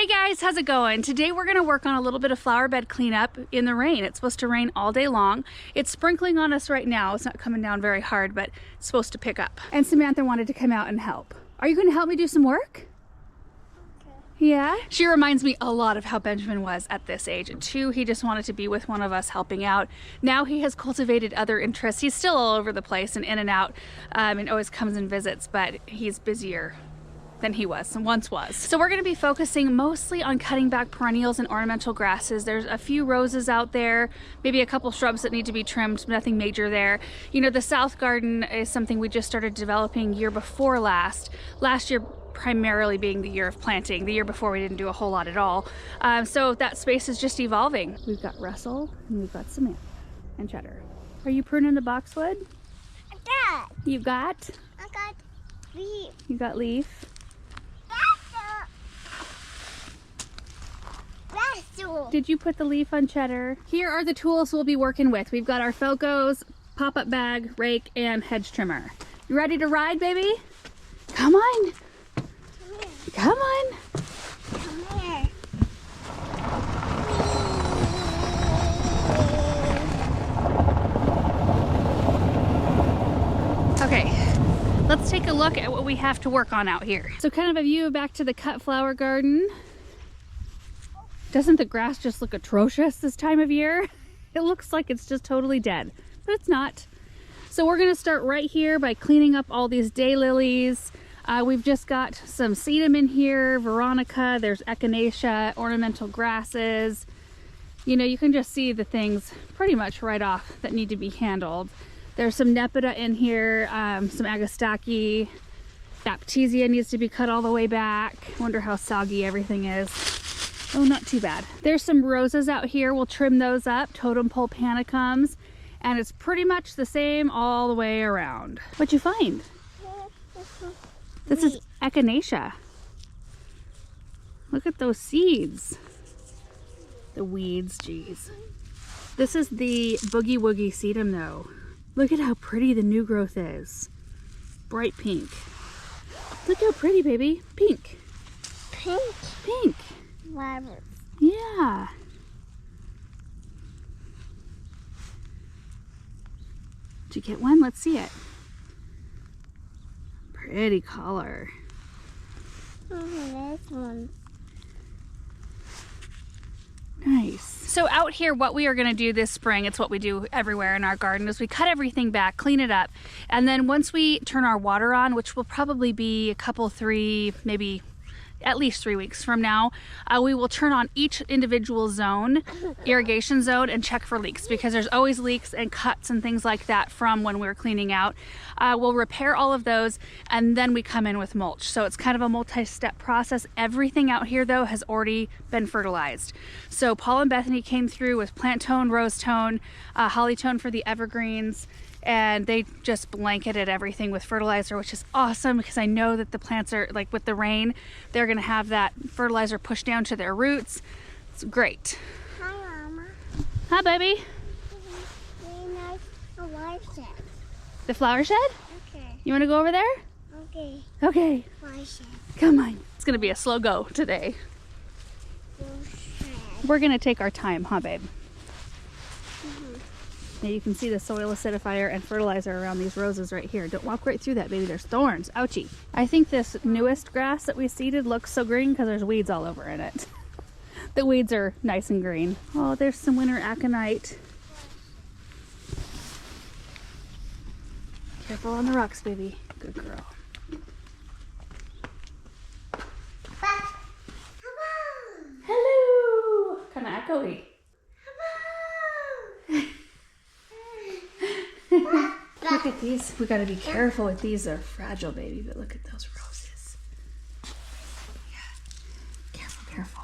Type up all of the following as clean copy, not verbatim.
Hey guys, how's it going? Today we're going to work on a little bit of flower bed cleanup in the rain. It's supposed to rain all day long. It's sprinkling on us right now. It's not coming down very hard, but it's supposed to pick up. And Samantha wanted to come out and help. Are you going to help me do some work? Okay. Yeah? She reminds me a lot of how Benjamin was at this age. At 2, he just wanted to be with one of us helping out. Now he has cultivated other interests. He's still all over the place and in and out and always comes and visits, but he's busier than he once was. So we're going to be focusing mostly on cutting back perennials and ornamental grasses. There's a few roses out there, maybe a couple shrubs that need to be trimmed, nothing major there. You know, the south garden is something we just started developing year before last. Last year primarily being the year of planting. The year before we didn't do a whole lot at all. So that space is just evolving. We've got Russell and we've got Samantha and Cheddar. Are you pruning the boxwood? I got. You got? I got leaf. You got leaf? Did you put the leaf on Cheddar? Here are the tools we'll be working with. We've got our Focos, pop-up bag, rake, and hedge trimmer. You ready to ride, baby? Come on. Come on. Come here. Okay, let's take a look at what we have to work on out here. So kind of a view back to the cut flower garden. Doesn't the grass just look atrocious this time of year? It looks like it's just totally dead, but it's not. So we're gonna start right here by cleaning up all these daylilies. We've just got some sedum in here, veronica, there's echinacea, ornamental grasses. You know, you can just see the things pretty much right off that need to be handled. There's some nepeta in here, some agastache. Baptisia needs to be cut all the way back. Wonder how soggy everything is. Oh, not too bad. There's some roses out here. We'll trim those up. Totem pole panicums. And it's pretty much the same all the way around. What'd you find? This is echinacea. Look at those seeds. The weeds, geez. This is the boogie woogie sedum though. Look at how pretty the new growth is. Bright pink. Look how pretty, baby. Pink. Pink. Pink. Flowers. Yeah. Did you get one? Let's see it. Pretty color. Oh, this one. Nice. So out here, what we are going to do this spring, it's what we do everywhere in our garden, is we cut everything back, clean it up, and then once we turn our water on, which will probably be a couple, 3, maybe at least 3 weeks from now, we will turn on each individual zone, irrigation zone, and check for leaks, because there's always leaks and cuts and things like that from when we're cleaning out. We'll repair all of those, and then we come in with mulch. So it's kind of a multi-step process. Everything out here though has already been fertilized. So Paul and Bethany came through with plant tone, rose tone, holly tone for the evergreens, and they just blanketed everything with fertilizer, which is awesome because I know that the plants are, like with the rain, they're gonna have that fertilizer pushed down to their roots. It's great. Hi, Mama. Hi, baby. Really nice flower shed. The flower shed? Okay. You wanna go over there? Okay. Okay, Flower shed. come on. It's gonna be a slow go today. Flower shed. We're gonna take our time, huh, babe? Now you can see the soil acidifier and fertilizer around these roses right here. Don't walk right through that, baby. There's thorns. Ouchie. I think this newest grass that we seeded looks so green because there's weeds all over in it. The weeds are nice and green. Oh, there's some winter aconite. Careful on the rocks, baby. Good girl. Hello. Kind of echoey. Look at these. We gotta be careful with these. They're fragile, baby, but look at those roses. Yeah. Careful, careful.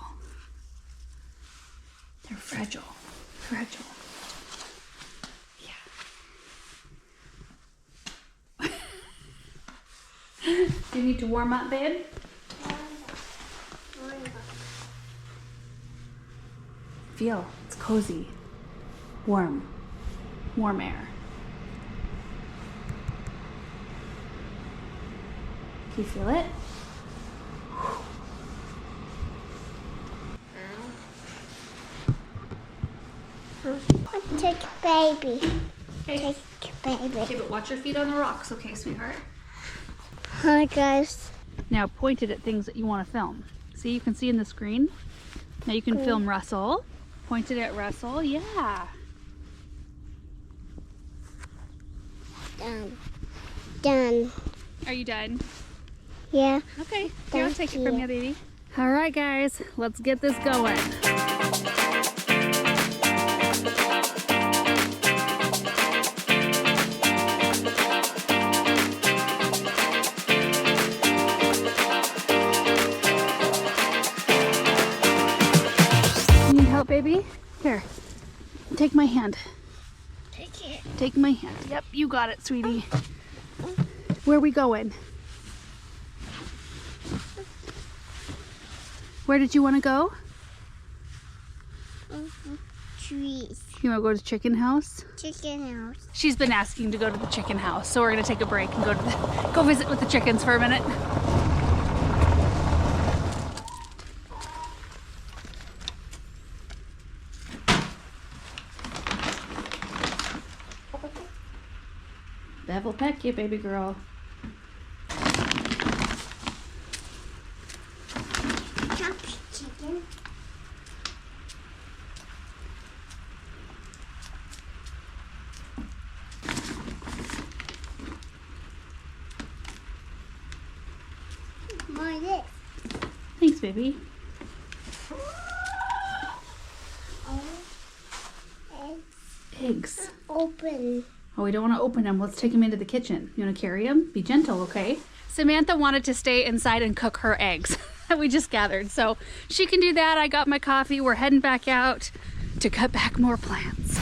They're fragile. Fragile. Yeah. Do you need to warm up, babe? Feel. It's cozy. Warm. Warm air. Do you feel it? Take baby. Okay. Take baby. Okay, but watch your feet on the rocks, okay, sweetheart? Hi guys. Now point it at things that you want to film. See, you can see in the screen. Now you can film Russell. Point it at Russell. Yeah. Done. Are you done? Yeah. Okay. Here, I'll take it Thank from you. you, baby. All right, guys, let's get this going. Need help, baby? Here, take my hand. Take it. Take my hand. Yep, you got it, sweetie. Where are we going? Where did you want to go? Trees. You want to go to the chicken house? Chicken house. She's been asking to go to the chicken house, so we're gonna take a break and go visit with the chickens for a minute. Bev will peck you, baby girl. Chop chicken. More this. Thanks, baby. Eggs. Open. Oh, we don't want to open them. Let's take them into the kitchen. You want to carry them? Be gentle, okay? Samantha wanted to stay inside and cook her eggs that we just gathered. So she can do that. I got my coffee. We're heading back out to cut back more plants.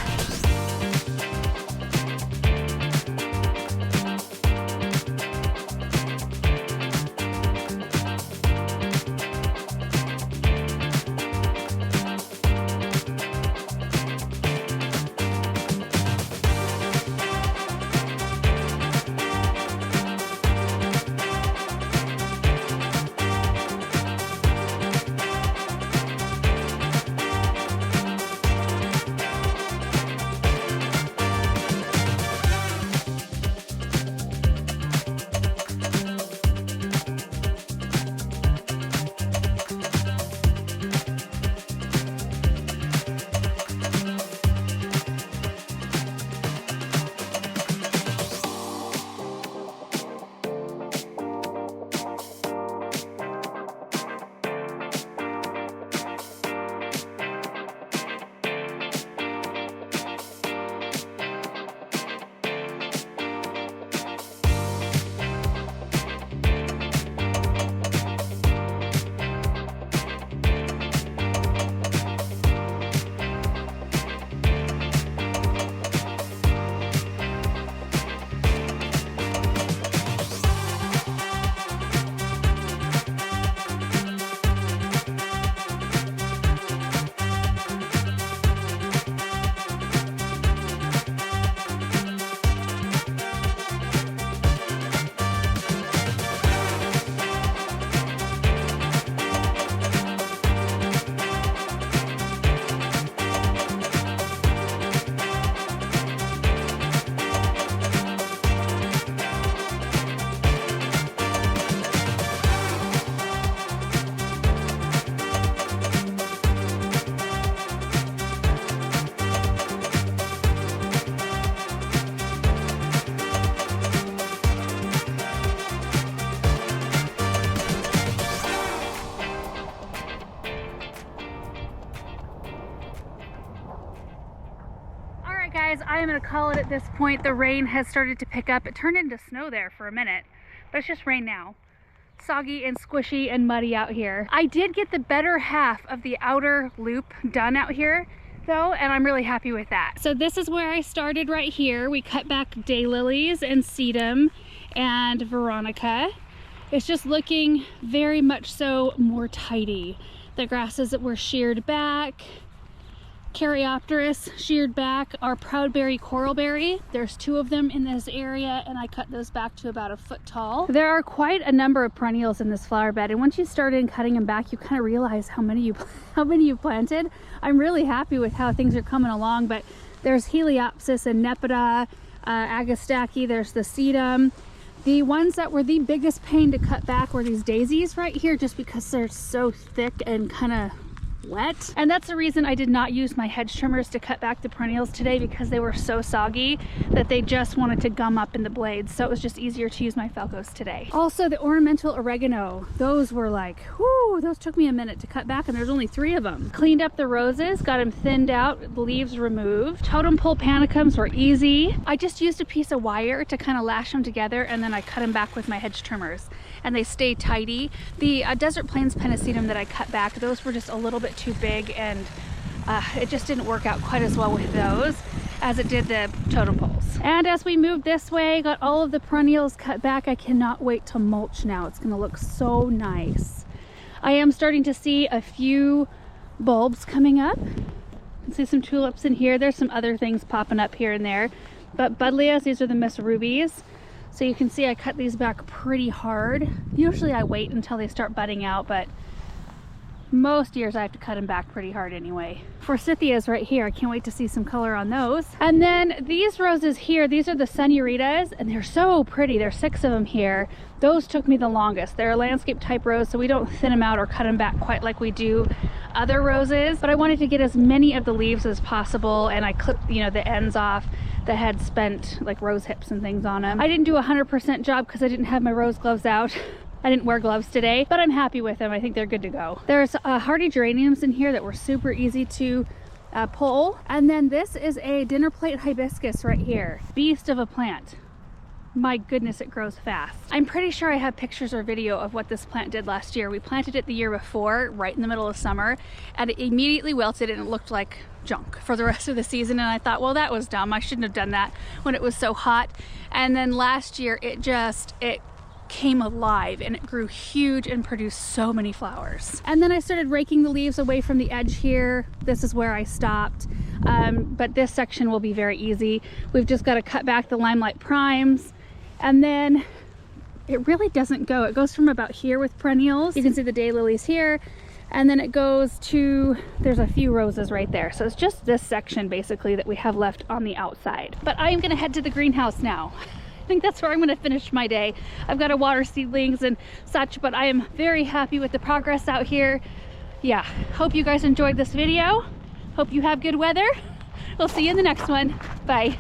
Guys, I am going to call it at this point. The rain has started to pick up. It turned into snow there for a minute, but it's just rain now. Soggy and squishy and muddy out here. I did get the better half of the outer loop done out here though, and I'm really happy with that. So this is where I started right here. We cut back daylilies and sedum and veronica. It's just looking very much so more tidy. The grasses that were sheared back, Caryopteris sheared back our proudberry coralberry. There's 2 of them in this area, and I cut those back to about a foot tall. There are quite a number of perennials in this flower bed, and once you start in cutting them back, you kind of realize how many you planted. I'm really happy with how things are coming along, but there's Heliopsis and Nepeta, Agastache, there's the sedum. The ones that were the biggest pain to cut back were these daisies right here, just because they're so thick and kind of wet. And that's the reason I did not use my hedge trimmers to cut back the perennials today, because they were so soggy that they just wanted to gum up in the blades. So it was just easier to use my Falcos today. Also the ornamental oregano, those were like, whoo, those took me a minute to cut back, and there's only 3 of them. Cleaned up the roses, got them thinned out, the leaves removed. Totem pole panicums were easy. I just used a piece of wire to kind of lash them together, and then I cut them back with my hedge trimmers, and they stay tidy. The Desert Plains Pennisetum that I cut back, those were just a little bit too big, and it just didn't work out quite as well with those as it did the totem poles. And as we moved this way, got all of the perennials cut back. I cannot wait to mulch now. It's gonna look so nice. I am starting to see a few bulbs coming up. You can see some tulips in here. There's some other things popping up here and there, but Buddleias, these are the Miss Rubies. So you can see I cut these back pretty hard. Usually I wait until they start budding out, but most years I have to cut them back pretty hard anyway. Forsythias right here, I can't wait to see some color on those. And then these roses here, these are the Senoritas, and they're so pretty. There's 6 of them here. Those took me the longest. They're a landscape type rose, so we don't thin them out or cut them back quite like we do other roses, but I wanted to get as many of the leaves as possible, and I clipped, you know, the ends off that had spent like rose hips and things on them. I didn't do a 100% job because I didn't have my rose gloves out. I didn't wear gloves today, but I'm happy with them. I think they're good to go. There's hardy geraniums in here that were super easy to pull. And then this is a dinner plate hibiscus right here. Beast of a plant. My goodness, it grows fast. I'm pretty sure I have pictures or video of what this plant did last year. We planted it the year before, right in the middle of summer, and it immediately wilted and it looked like junk for the rest of the season. And I thought, well, that was dumb. I shouldn't have done that when it was so hot. And then last year, it came alive and it grew huge and produced so many flowers. And then I started raking the leaves away from the edge here. This is where I stopped, but this section will be very easy. We've just got to cut back the Limelight Primes, and then it really doesn't go. It goes from about here with perennials. You can see the daylilies here, and then it goes to, there's a few roses right there. So it's just this section basically that we have left on the outside. But I am gonna head to the greenhouse now. I think that's where I'm gonna finish my day. I've got to water seedlings and such, but I am very happy with the progress out here. Yeah, hope you guys enjoyed this video. Hope you have good weather. We'll see you in the next one. Bye.